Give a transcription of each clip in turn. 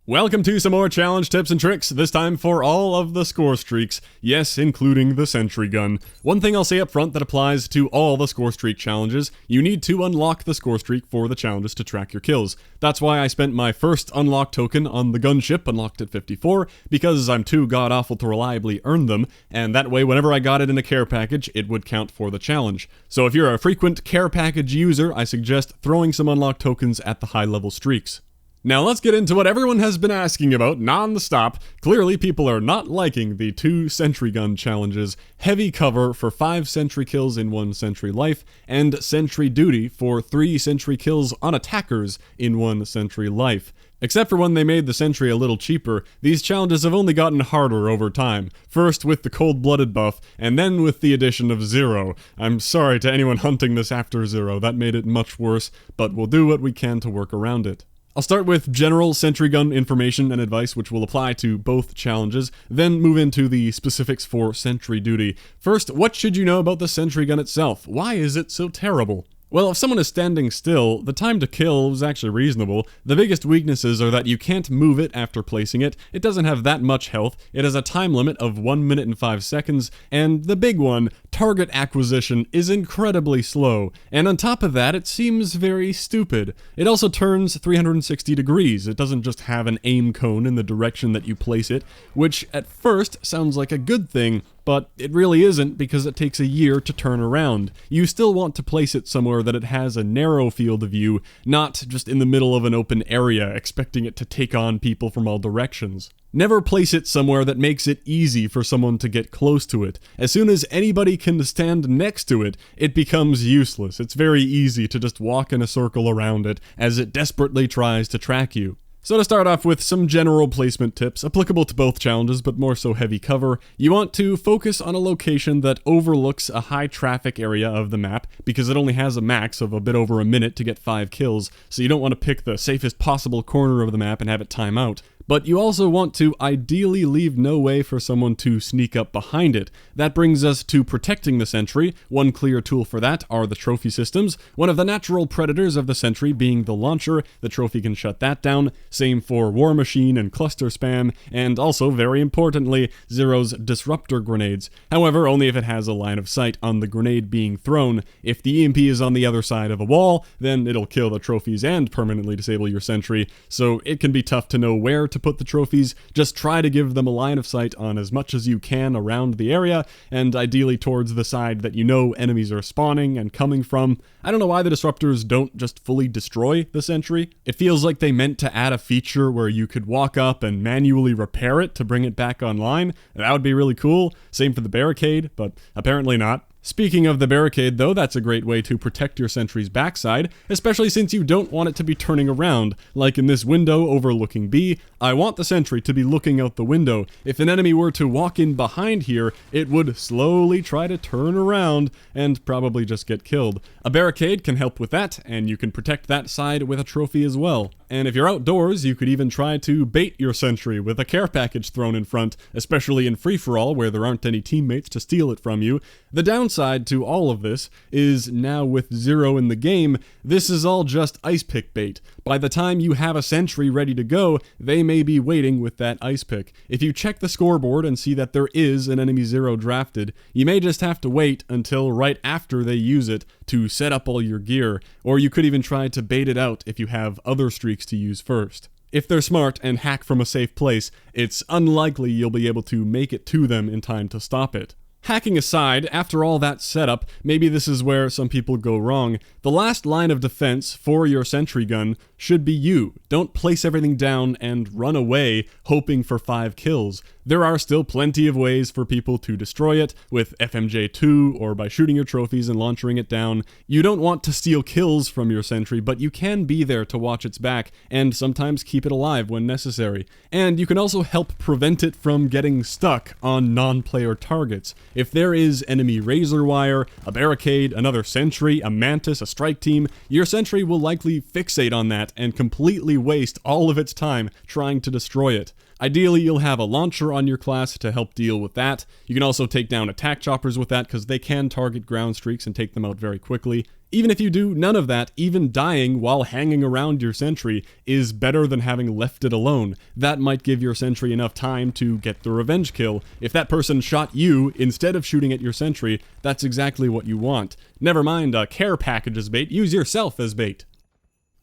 Welcome to some more challenge tips and tricks, this time for all of the Scorestreaks, yes, including the Sentry Gun. One thing I'll say up front that applies to all the Scorestreak challenges, you need to unlock the Scorestreak for the challenges to track your kills. That's why I spent my first unlock token on the gunship, unlocked at 54, because I'm too god-awful to reliably earn them, and that way whenever I got it in a care package, it would count for the challenge. So if you're a frequent care package user, I suggest throwing some unlock tokens at the high-level streaks. Now let's get into what everyone has been asking about non-stop. Clearly people are not liking the 2 Sentry Gun challenges, Heavy Cover for 5 sentry kills in 1 sentry life, and Sentry Duty for 3 sentry kills on attackers in 1 sentry life. Except for when they made the sentry a little cheaper, these challenges have only gotten harder over time. First with the cold-blooded buff, and then with the addition of Zero. I'm sorry to anyone hunting this after Zero, that made it much worse, but we'll do what we can to work around it. I'll start with general Sentry Gun information and advice which will apply to both challenges, then move into the specifics for Sentry Duty. First, what should you know about the Sentry Gun itself? Why is it so terrible? Well, if someone is standing still, the time to kill is actually reasonable. The biggest weaknesses are that you can't move it after placing it, it doesn't have that much health, it has a time limit of 1 minute and 5 seconds, and the big one, target acquisition, is incredibly slow. And on top of that, it seems very stupid. It also turns 360 degrees, it doesn't just have an aim cone in the direction that you place it, which at first sounds like a good thing, but it really isn't because it takes a year to turn around. You still want to place it somewhere that it has a narrow field of view, not just in the middle of an open area, expecting it to take on people from all directions. Never place it somewhere that makes it easy for someone to get close to it. As soon as anybody can stand next to it, it becomes useless. It's very easy to just walk in a circle around it as it desperately tries to track you. So to start off with some general placement tips, applicable to both challenges, but more so Heavy Cover, you want to focus on a location that overlooks a high traffic area of the map, because it only has a max of a bit over a minute to get 5 kills, so you don't want to pick the safest possible corner of the map and have it time out. But you also want to ideally leave no way for someone to sneak up behind it. That brings us to protecting the sentry. One clear tool for that are the trophy systems. One of the natural predators of the sentry being the launcher, the trophy can shut that down. Same for War Machine and Cluster Spam, and also, very importantly, Zero's Disruptor grenades. However, only if it has a line of sight on the grenade being thrown. If the EMP is on the other side of a wall, then it'll kill the trophies and permanently disable your sentry, so it can be tough to know where to put the trophies. Just try to give them a line of sight on as much as you can around the area, and ideally towards the side that you know enemies are spawning and coming from. I don't know why the disruptors don't just fully destroy the sentry. It feels like they meant to add a feature where you could walk up and manually repair it to bring it back online. That would be really cool. Same for the barricade, but apparently not. Speaking of the barricade though, that's a great way to protect your sentry's backside, especially since you don't want it to be turning around. Like in this window overlooking B, I want the sentry to be looking out the window. If an enemy were to walk in behind here, it would slowly try to turn around and probably just get killed. A barricade can help with that, and you can protect that side with a trophy as well. And if you're outdoors, you could even try to bait your sentry with a care package thrown in front, especially in free-for-all where there aren't any teammates to steal it from you. The downside to all of this is now with Zero in the game, this is all just ice pick bait. By the time you have a sentry ready to go, they may be waiting with that ice pick. If you check the scoreboard and see that there is an enemy Zero drafted, you may just have to wait until right after they use it to set up all your gear, or you could even try to bait it out if you have other streaks to use first. If they're smart and hack from a safe place, it's unlikely you'll be able to make it to them in time to stop it. Hacking aside, after all that setup, maybe this is where some people go wrong. The last line of defense for your Sentry Gun should be you. Don't place everything down and run away hoping for 5 kills. There are still plenty of ways for people to destroy it, with FMJ2 or by shooting your trophies and launching it down. You don't want to steal kills from your sentry, but you can be there to watch its back and sometimes keep it alive when necessary. And you can also help prevent it from getting stuck on non-player targets. If there is enemy razor wire, a barricade, another sentry, a mantis, a strike team, your sentry will likely fixate on that and completely waste all of its time trying to destroy it. Ideally, you'll have a launcher on your class to help deal with that. You can also take down attack choppers with that because they can target ground streaks and take them out very quickly. Even if you do none of that, even dying while hanging around your sentry is better than having left it alone. That might give your sentry enough time to get the revenge kill. If that person shot you instead of shooting at your sentry, that's exactly what you want. Never mind a care package as bait, use yourself as bait.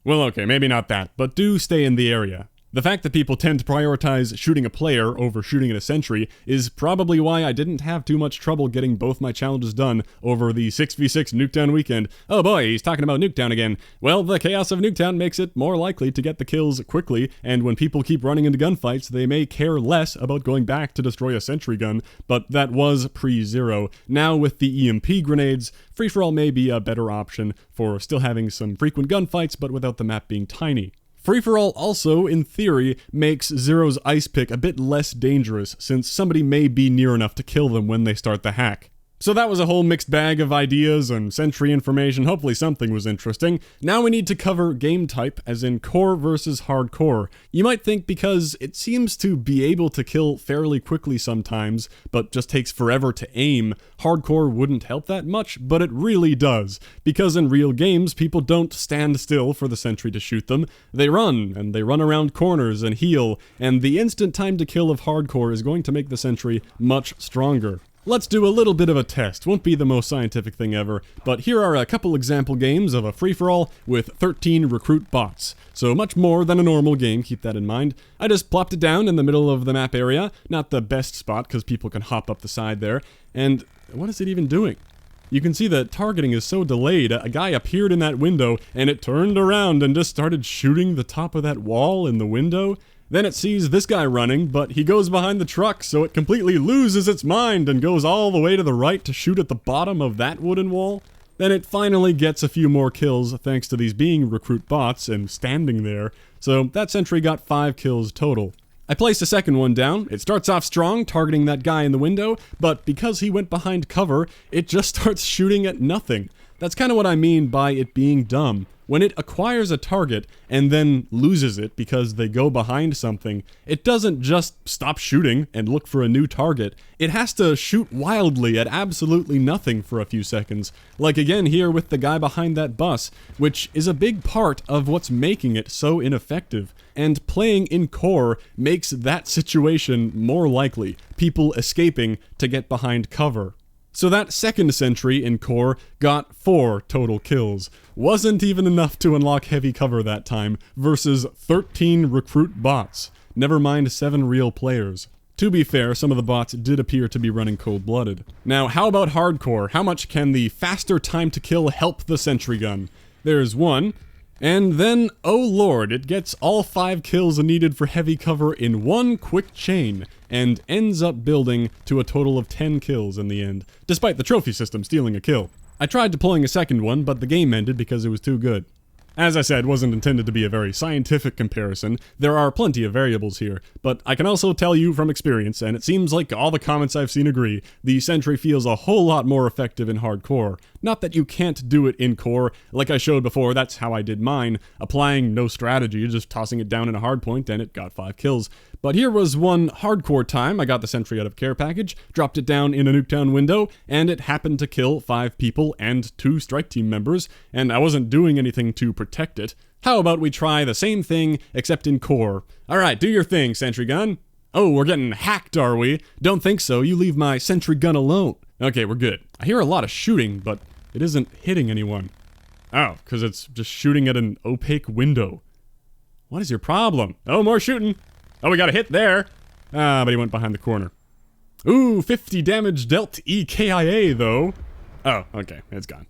Well, okay, maybe not that, but do stay in the area. The fact that people tend to prioritize shooting a player over shooting at a sentry is probably why I didn't have too much trouble getting both my challenges done over the 6v6 Nuketown weekend. Oh boy, he's talking about Nuketown again. Well, the chaos of Nuketown makes it more likely to get the kills quickly, and when people keep running into gunfights, they may care less about going back to destroy a sentry gun, but that was pre-zero. Now with the EMP grenades, free-for-all may be a better option for still having some frequent gunfights, but without the map being tiny. Free-for-all also, in theory, makes Zero's ice pick a bit less dangerous, since somebody may be near enough to kill them when they start the hack. So that was a whole mixed bag of ideas and sentry information. Hopefully something was interesting. Now we need to cover game type, as in core versus hardcore. You might think because it seems to be able to kill fairly quickly sometimes, but just takes forever to aim, hardcore wouldn't help that much, but it really does. Because in real games, people don't stand still for the sentry to shoot them. They run, and they run around corners and heal, and the instant time to kill of hardcore is going to make the sentry much stronger. Let's do a little bit of a test. Won't be the most scientific thing ever, but here are a couple example games of a free-for-all with 13 recruit bots. So much more than a normal game, keep that in mind. I just plopped it down in the middle of the map area, not the best spot because people can hop up the side there, and what is it even doing? You can see that targeting is so delayed. A guy appeared in that window, and it turned around and just started shooting the top of that wall in the window. Then it sees this guy running, but he goes behind the truck, so it completely loses its mind and goes all the way to the right to shoot at the bottom of that wooden wall. Then it finally gets a few more kills thanks to these being recruit bots and standing there, so that sentry got 5 kills total. I placed a second one down. It starts off strong, targeting that guy in the window, but because he went behind cover, it just starts shooting at nothing. That's kind of what I mean by it being dumb. When it acquires a target and then loses it because they go behind something, it doesn't just stop shooting and look for a new target. It has to shoot wildly at absolutely nothing for a few seconds. Like again here with the guy behind that bus, which is a big part of what's making it so ineffective. And playing in core makes that situation more likely, people escaping to get behind cover. So that second sentry in core got 4 total kills. Wasn't even enough to unlock heavy cover that time, versus 13 recruit bots. Never mind 7 real players. To be fair, some of the bots did appear to be running cold-blooded. Now, how about hardcore? How much can the faster time to kill help the sentry gun? There's one. And then, oh lord, it gets all 5 kills needed for heavy cover in one quick chain, and ends up building to a total of 10 kills in the end, despite the trophy system stealing a kill. I tried deploying a second one, but the game ended because it was too good. As I said, wasn't intended to be a very scientific comparison. There are plenty of variables here, but I can also tell you from experience, and it seems like all the comments I've seen agree, the sentry feels a whole lot more effective in hardcore. Not that you can't do it in core, like I showed before, that's how I did mine, applying no strategy, just tossing it down in a hardpoint, and it got 5 kills. But here was one hardcore time. I got the sentry out of care package, dropped it down in a Nuketown window, and it happened to kill 5 people and 2 strike team members, and I wasn't doing anything to protect it. How about we try the same thing, except in core? Alright, do your thing, Sentry Gun. Oh, we're getting hacked, are we? Don't think so, you leave my Sentry Gun alone. Okay, we're good. I hear a lot of shooting, but it isn't hitting anyone. Oh, because it's just shooting at an opaque window. What is your problem? Oh, more shooting. Oh, we got a hit there. Ah, but he went behind the corner. Ooh, 50 damage dealt EKIA, though. Oh, okay, it's gone.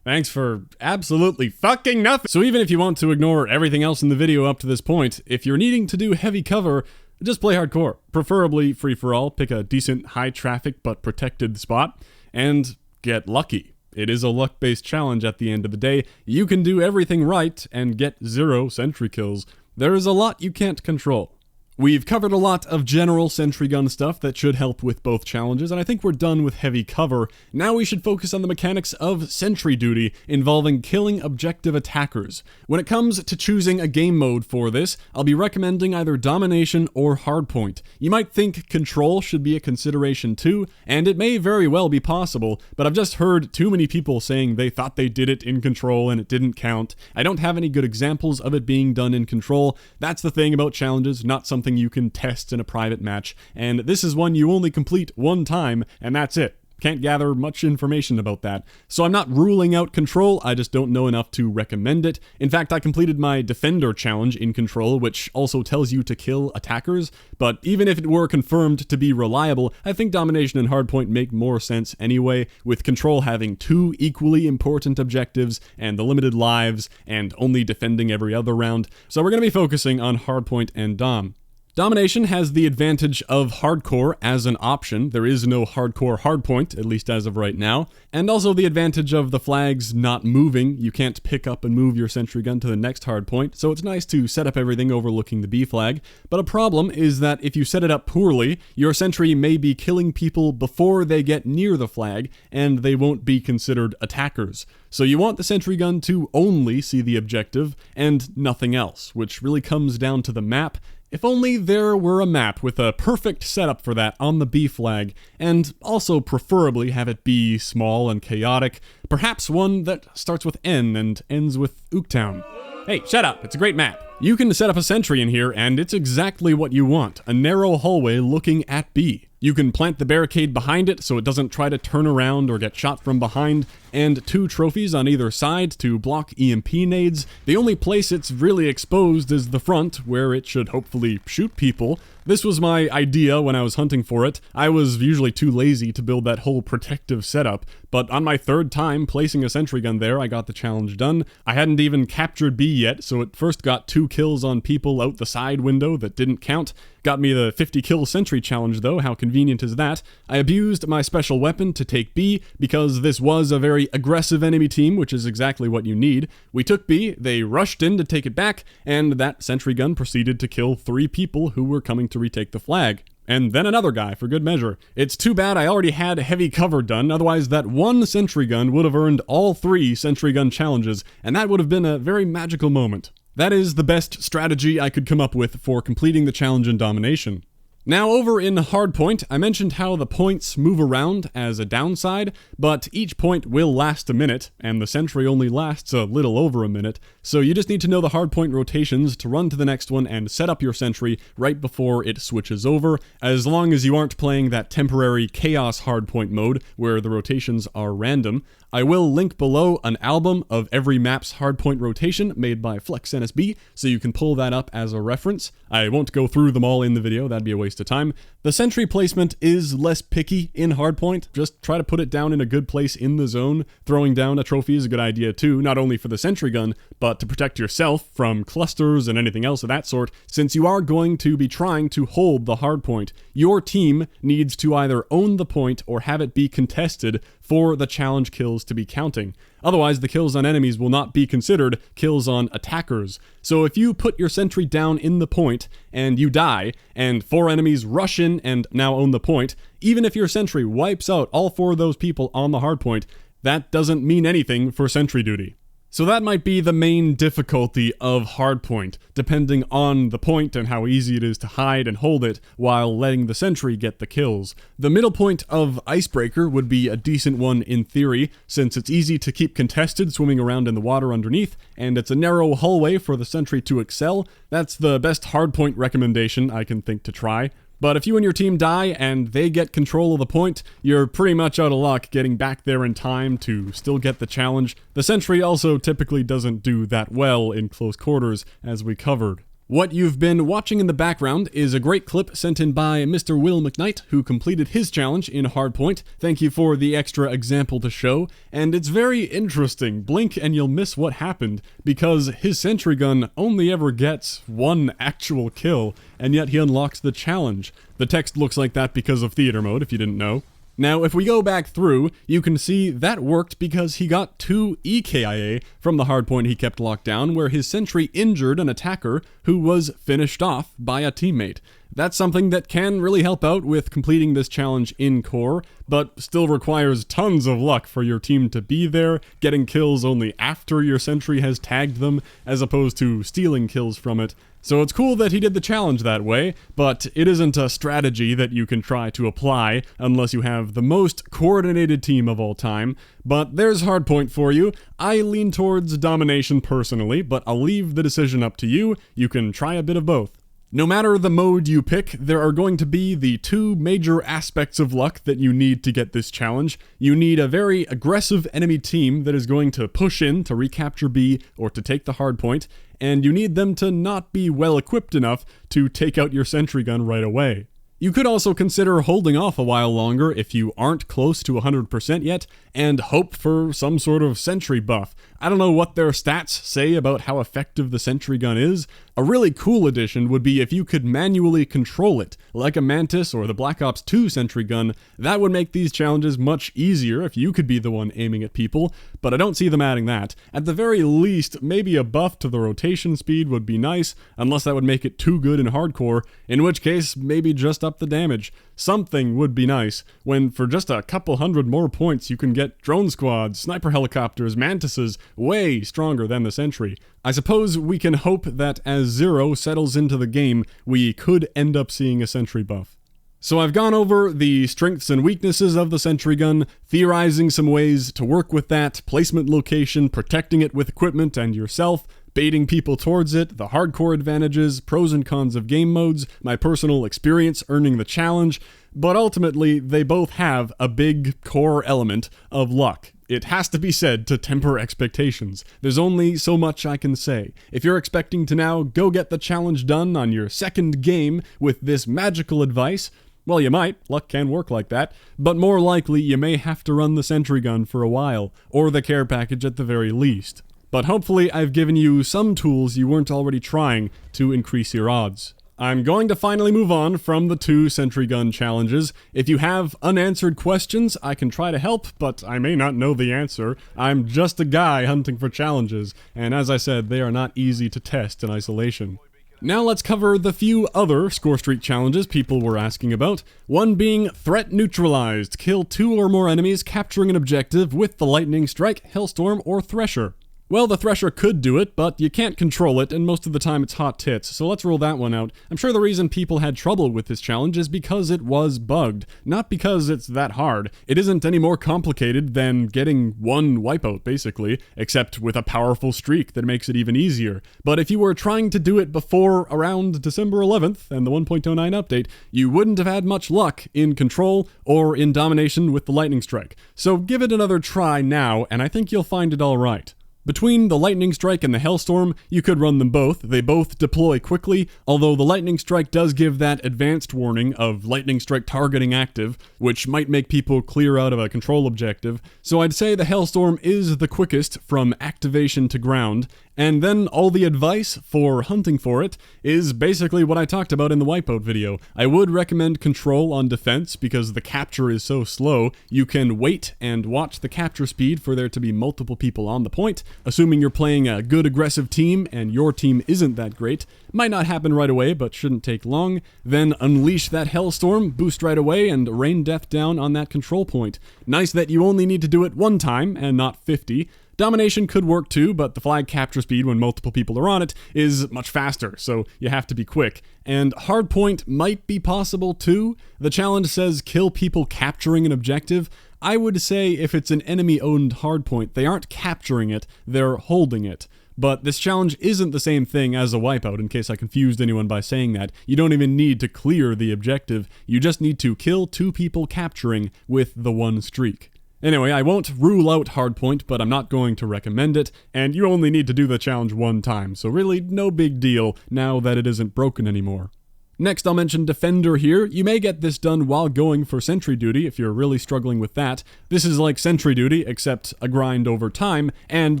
Thanks for absolutely fucking nothing. So even if you want to ignore everything else in the video up to this point, if you're needing to do heavy cover, just play hardcore. Preferably free-for-all, pick a decent high-traffic but protected spot, and get lucky. It is a luck-based challenge at the end of the day. You can do everything right and get 0 sentry kills. There is a lot you can't control. We've covered a lot of general Sentry Gun stuff that should help with both challenges, and I think we're done with heavy cover. Now we should focus on the mechanics of Sentry Duty, involving killing objective attackers. When it comes to choosing a game mode for this, I'll be recommending either Domination or Hardpoint. You might think Control should be a consideration too, and it may very well be possible, but I've just heard too many people saying they thought they did it in Control and it didn't count. I don't have any good examples of it being done in Control. That's the thing about challenges, not something you can test in a private match, and this is one you only complete one time, and that's it. Can't gather much information about that. So I'm not ruling out Control, I just don't know enough to recommend it. In fact, I completed my Defender challenge in Control, which also tells you to kill attackers, but even if it were confirmed to be reliable, I think Domination and Hardpoint make more sense anyway, with Control having two equally important objectives, and the limited lives, and only defending every other round. So we're going to be focusing on Hardpoint and Dom. Domination has the advantage of hardcore as an option. There is no hardcore hardpoint, at least as of right now. And also the advantage of the flags not moving. You can't pick up and move your Sentry Gun to the next hardpoint, so it's nice to set up everything overlooking the B flag. But a problem is that if you set it up poorly, your sentry may be killing people before they get near the flag, and they won't be considered attackers. So you want the Sentry Gun to only see the objective, and nothing else, which really comes down to the map. If only there were a map with a perfect setup for that on the B flag, and also preferably have it be small and chaotic, perhaps one that starts with N and ends with Ooktown. Hey, shut up, it's a great map. You can set up a sentry in here, and it's exactly what you want, a narrow hallway looking at B. You can plant the barricade behind it so it doesn't try to turn around or get shot from behind, and 2 trophies on either side to block EMP nades. The only place it's really exposed is the front, where it should hopefully shoot people. This was my idea when I was hunting for it. I was usually too lazy to build that whole protective setup, but on my 3rd time placing a Sentry Gun there, I got the challenge done. I hadn't even captured B yet, so it first got 2 kills on people out the side window that didn't count. Got me the 50 kill sentry challenge though, how convenient is that? I abused my special weapon to take B, because this was a very aggressive enemy team, which is exactly what you need. We took B, they rushed in to take it back, and that Sentry Gun proceeded to kill 3 people who were coming to retake the flag. And then another guy, for good measure. It's too bad I already had heavy cover done, otherwise that one Sentry Gun would have earned all 3 Sentry Gun challenges, and that would have been a very magical moment. That is the best strategy I could come up with for completing the challenge in Domination. Now over in Hardpoint, I mentioned how the points move around as a downside, but each point will last a minute, and the sentry only lasts a little over a minute, so you just need to know the hardpoint rotations to run to the next one and set up your sentry right before it switches over, as long as you aren't playing that temporary chaos hardpoint mode where the rotations are random. I will link below an album of every map's hardpoint rotation made by FlexNSB, so you can pull that up as a reference. I won't go through them all in the video, that'd be a waste of time. The sentry placement is less picky in Hardpoint. Just try to put it down in a good place in the zone. Throwing down a trophy is a good idea too, not only for the Sentry Gun, but to protect yourself from clusters and anything else of that sort, since you are going to be trying to hold the hardpoint. Your team needs to either own the point or have it be contested for the challenge kills to be counting. Otherwise, the kills on enemies will not be considered kills on attackers. So if you put your sentry down in the point, and you die, and 4 enemies rush in and now own the point, even if your sentry wipes out all 4 of those people on the hardpoint, that doesn't mean anything for Sentry Duty. So that might be the main difficulty of Hardpoint, depending on the point and how easy it is to hide and hold it while letting the sentry get the kills. The middle point of Icebreaker would be a decent one in theory, since it's easy to keep contested swimming around in the water underneath, and it's a narrow hallway for the sentry to excel. That's the best Hardpoint recommendation I can think to try. But if you and your team die and they get control of the point, you're pretty much out of luck getting back there in time to still get the challenge. The sentry also typically doesn't do that well in close quarters, as we covered. What you've been watching in the background is a great clip sent in by Mr. Will McKnight, who completed his challenge in Hardpoint. Thank you for the extra example to show, and it's very interesting. Blink and you'll miss what happened, because his Sentry Gun only ever gets 1 actual kill, and yet he unlocks the challenge. The text looks like that because of theater mode, if you didn't know. Now, if we go back through, you can see that worked because he got 2 EKIA from the hardpoint he kept locked down, where his sentry injured an attacker who was finished off by a teammate. That's something that can really help out with completing this challenge in core, but still requires tons of luck for your team to be there, getting kills only after your sentry has tagged them, as opposed to stealing kills from it. So it's cool that he did the challenge that way, but it isn't a strategy that you can try to apply unless you have the most coordinated team of all time. But there's hardpoint for you. I lean towards domination personally, but I'll leave the decision up to you. You can try a bit of both. No matter the mode you pick, there are going to be the 2 major aspects of luck that you need to get this challenge. You need a very aggressive enemy team that is going to push in to recapture B or to take the hardpoint, and you need them to not be well equipped enough to take out your sentry gun right away. You could also consider holding off a while longer if you aren't close to 100% yet, and hope for some sort of sentry buff. I don't know what their stats say about how effective the Sentry Gun is. A really cool addition would be if you could manually control it, like a Mantis or the Black Ops 2 Sentry Gun. That would make these challenges much easier if you could be the one aiming at people, but I don't see them adding that. At the very least, maybe a buff to the rotation speed would be nice, unless that would make it too good in hardcore, in which case, maybe just up the damage. Something would be nice, when for just a couple hundred more points you can get drone squads, sniper helicopters, mantises, way stronger than the Sentry. I suppose we can hope that as Zero settles into the game, we could end up seeing a Sentry buff. So I've gone over the strengths and weaknesses of the Sentry Gun, theorizing some ways to work with that, placement location, protecting it with equipment and yourself, baiting people towards it, the hardcore advantages, pros and cons of game modes, my personal experience earning the challenge, but ultimately they both have a big core element of luck. It has to be said to temper expectations. There's only so much I can say. If you're expecting to now go get the challenge done on your second game with this magical advice, well, you might. Luck can work like that. But more likely, you may have to run the Sentry Gun for a while, or the care package at the very least. But hopefully I've given you some tools you weren't already trying to increase your odds. I'm going to finally move on from the 2 Sentry Gun challenges. If you have unanswered questions, I can try to help, but I may not know the answer. I'm just a guy hunting for challenges, and as I said, they are not easy to test in isolation. Now let's cover the few other Scorestreak challenges people were asking about. One being Threat Neutralized. Kill 2 or more enemies capturing an objective with the Lightning Strike, Hailstorm, or Thresher. Well, the Thresher could do it, but you can't control it, and most of the time it's hot tits, so let's rule that one out. I'm sure the reason people had trouble with this challenge is because it was bugged, not because it's that hard. It isn't any more complicated than getting one wipeout, basically, except with a powerful streak that makes it even easier. But if you were trying to do it before around December 11th and the 1.09 update, you wouldn't have had much luck in control or in domination with the Lightning Strike. So give it another try now, and I think you'll find it alright. Between the Lightning Strike and the Hailstorm, you could run them both. They both deploy quickly, although the Lightning Strike does give that advanced warning of Lightning Strike targeting active, which might make people clear out of a control objective. So I'd say the Hailstorm is the quickest from activation to ground, and then all the advice for hunting for it is basically what I talked about in the wipeout video. I would recommend control on defense because the capture is so slow. You can wait and watch the capture speed for there to be multiple people on the point. Assuming you're playing a good aggressive team and your team isn't that great, might not happen right away but shouldn't take long. Then unleash that Hailstorm, boost right away, and rain death down on that control point. Nice that you only need to do it one time and not 50. Domination could work too, but the flag capture speed when multiple people are on it is much faster, so you have to be quick. And hardpoint might be possible too. The challenge says kill people capturing an objective. I would say if it's an enemy-owned hardpoint, they aren't capturing it, they're holding it. But this challenge isn't the same thing as a wipeout, in case I confused anyone by saying that. You don't even need to clear the objective, you just need to kill 2 people capturing with the 1 streak. Anyway, I won't rule out hardpoint, but I'm not going to recommend it, and you only need to do the challenge one time, so really no big deal now that it isn't broken anymore. Next, I'll mention Defender here. You may get this done while going for Sentry Duty if you're really struggling with that. This is like Sentry Duty, except a grind over time, and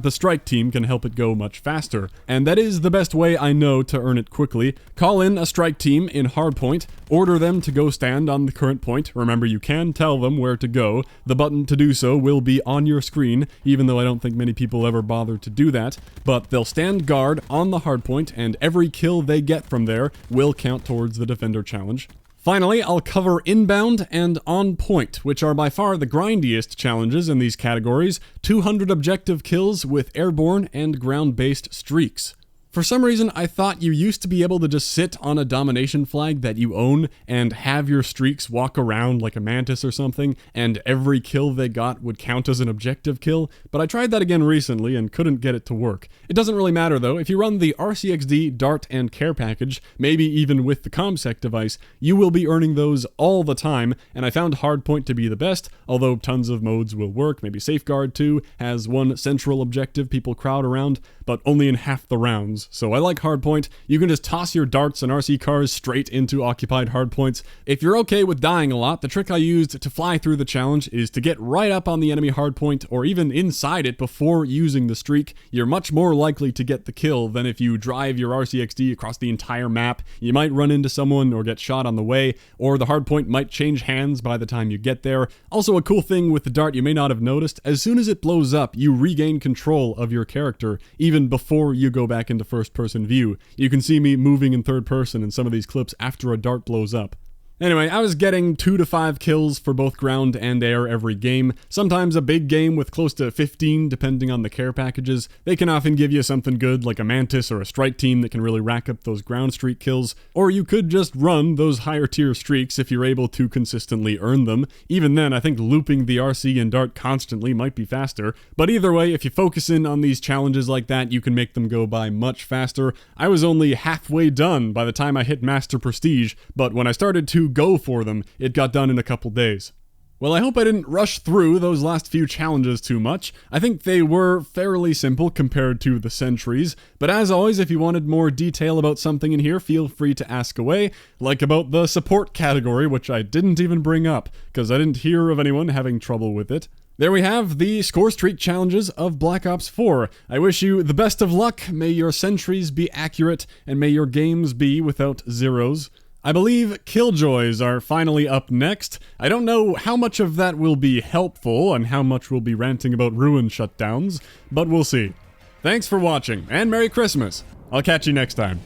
the strike team can help it go much faster. And that is the best way I know to earn it quickly. Call in a strike team in hardpoint, order them to go stand on the current point. Remember, you can tell them where to go. The button to do so will be on your screen, even though I don't think many people ever bother to do that. But they'll stand guard on the hardpoint, and every kill they get from there will count towards the Defender challenge. Finally, I'll cover Inbound and On Point, which are by far the grindiest challenges in these categories. 200 objective kills with airborne and ground-based streaks. For some reason, I thought you used to be able to just sit on a domination flag that you own and have your streaks walk around like a mantis or something, and every kill they got would count as an objective kill, but I tried that again recently and couldn't get it to work. It doesn't really matter though. If you run the RCXD, Dart, and Care package, maybe even with the ComSec device, you will be earning those all the time, and I found Hardpoint to be the best, although tons of modes will work. Maybe Safeguard 2 has one central objective people crowd around, but only in half the rounds. So I like Hardpoint. You can just toss your darts and RC cars straight into occupied hardpoints. If you're okay with dying a lot, the trick I used to fly through the challenge is to get right up on the enemy hardpoint or even inside it before using the streak. You're much more likely to get the kill than if you drive your RCXD across the entire map. You might run into someone or get shot on the way, or the hardpoint might change hands by the time you get there. Also, a cool thing with the dart you may not have noticed, as soon as it blows up, you regain control of your character, even before you go back into first-person view. You can see me moving in third person in some of these clips after a dart blows up. Anyway, I was getting 2 to 5 kills for both ground and air every game. Sometimes a big game with close to 15, depending on the care packages. They can often give you something good like a Mantis or a strike team that can really rack up those ground streak kills. Or you could just run those higher tier streaks if you're able to consistently earn them. Even then, I think looping the RC and dart constantly might be faster. But either way, if you focus in on these challenges like that, you can make them go by much faster. I was only halfway done by the time I hit Master Prestige, but when I started to go for them, it got done in a couple days. Well, I hope I didn't rush through those last few challenges too much. I think they were fairly simple compared to the Sentries, but as always, if you wanted more detail about something in here, feel free to ask away, like about the support category, which I didn't even bring up, because I didn't hear of anyone having trouble with it. There we have the Scorestreak challenges of Black Ops 4. I wish you the best of luck, may your sentries be accurate, and may your games be without zeros. I believe Killjoys are finally up next. I don't know how much of that will be helpful and how much will be ranting about ruin shutdowns, but we'll see. Thanks for watching, and Merry Christmas! I'll catch you next time.